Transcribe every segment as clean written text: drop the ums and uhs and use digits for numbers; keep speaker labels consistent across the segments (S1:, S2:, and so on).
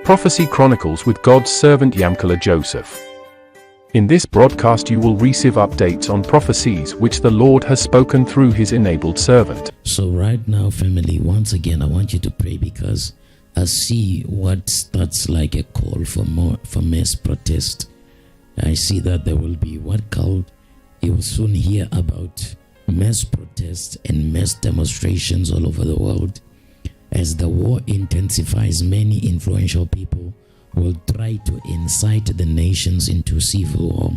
S1: Prophecy Chronicles with God's servant Yamkala Joseph. In this broadcast you will receive updates on prophecies which the Lord has spoken through his enabled servant.
S2: So right now, family, once again I want you to pray, because I see what starts like a call for mass protest. I see that there will be you will soon hear about mass protests and mass demonstrations all over the world. As the war intensifies, many influential people will try to incite the nations into civil war.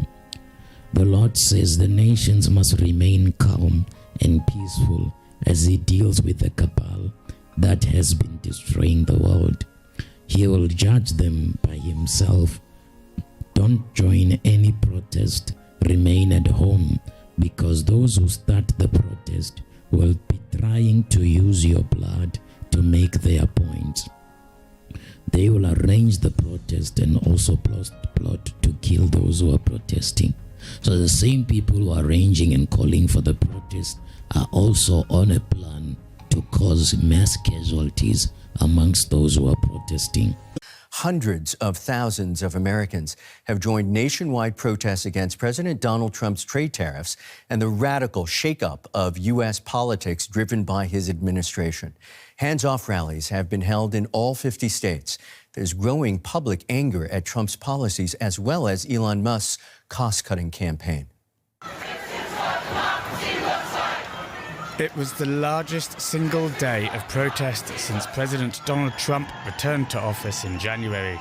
S2: The Lord says the nations must remain calm and peaceful as he deals with the cabal that has been destroying the world. He will judge them by himself. Don't join any protest. Remain at home, because those who start the protest will be trying to use your blood to make their point. They will arrange the protest and also plot to kill those who are protesting. So the same people who are arranging and calling for the protest are also on a plan to cause mass casualties amongst those who are protesting.
S3: Hundreds of thousands of Americans have joined nationwide protests against President Donald Trump's trade tariffs and the radical shakeup of U.S. politics driven by his administration. Hands-off rallies have been held in all 50 states. There's growing public anger at Trump's policies as well as Elon Musk's cost-cutting campaign.
S4: It was the largest single day of protest since President Donald Trump returned to office in January.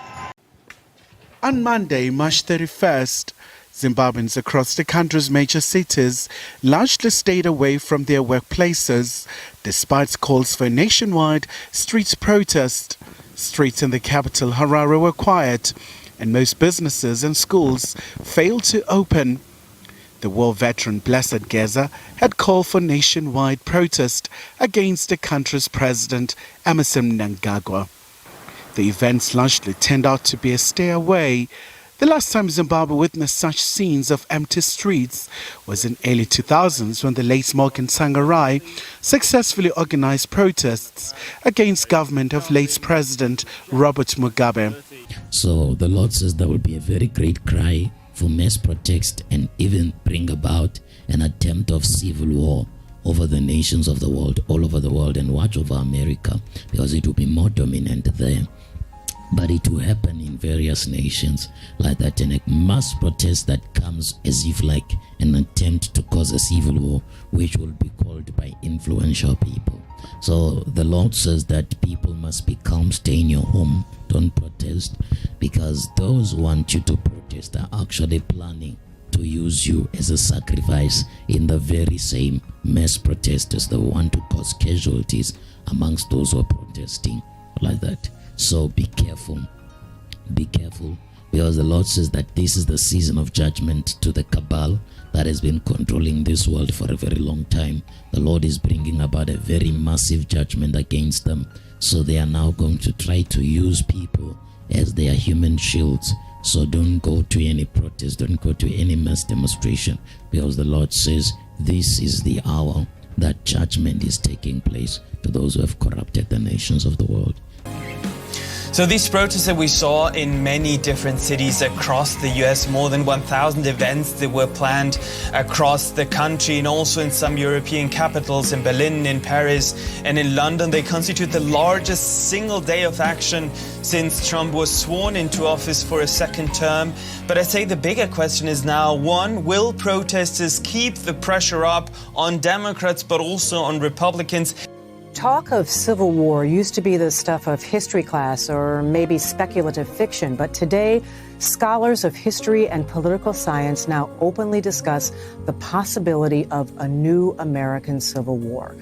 S5: On Monday, March 31st, Zimbabweans across the country's major cities largely stayed away from their workplaces, despite calls for a nationwide street protest. Streets in the capital, Harare, were quiet, and most businesses and schools failed to open. The war veteran Blessed Geza had called for nationwide protest against the country's president, Emmerson Mnangagwa. The events largely turned out to be a stay away. The last time Zimbabwe witnessed such scenes of empty streets was in early 2000s, when the late Morgan Tsvangirai successfully organized protests against government of late President Robert Mugabe.
S2: So the Lord says there will be a very great cry for mass protest and even bring about an attempt of civil war over the nations of the world, all over the world, and watch over America, because it will be more dominant there. But it will happen in various nations like that, and a mass protest that comes as if like an attempt to cause a civil war, which will be called by influential people. So the Lord says that people must be calm, stay in your home, don't protest, because those who want you to protest are actually planning to use you as a sacrifice in the very same mass protesters that want to cause casualties amongst those who are protesting like that. So be careful, because the Lord says that this is the season of judgment to the cabal that has been controlling this world for a very long time. The Lord is bringing about a very massive judgment against them. So they are now going to try to use people as their human shields. So don't go to any protest, don't go to any mass demonstration, because the Lord says this is the hour that judgment is taking place to those who have corrupted the nations of the world.
S6: So these protests that we saw in many different cities across the US, more than 1,000 events that were planned across the country, and also in some European capitals, in Berlin, in Paris, and in London, they constitute the largest single day of action since Trump was sworn into office for a second term. But I say the bigger question is now, one, will protesters keep the pressure up on Democrats but also on Republicans?
S7: Talk of civil war used to be the stuff of history class or maybe speculative fiction, but today, scholars of history and political science now openly discuss the possibility of a new American civil war.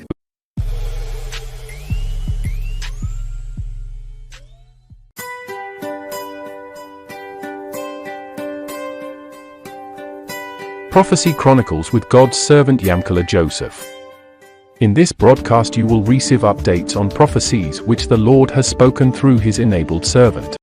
S1: Prophecy Chronicles with God's servant Yamkala Joseph. In this broadcast you will receive updates on prophecies which the Lord has spoken through his enabled servant.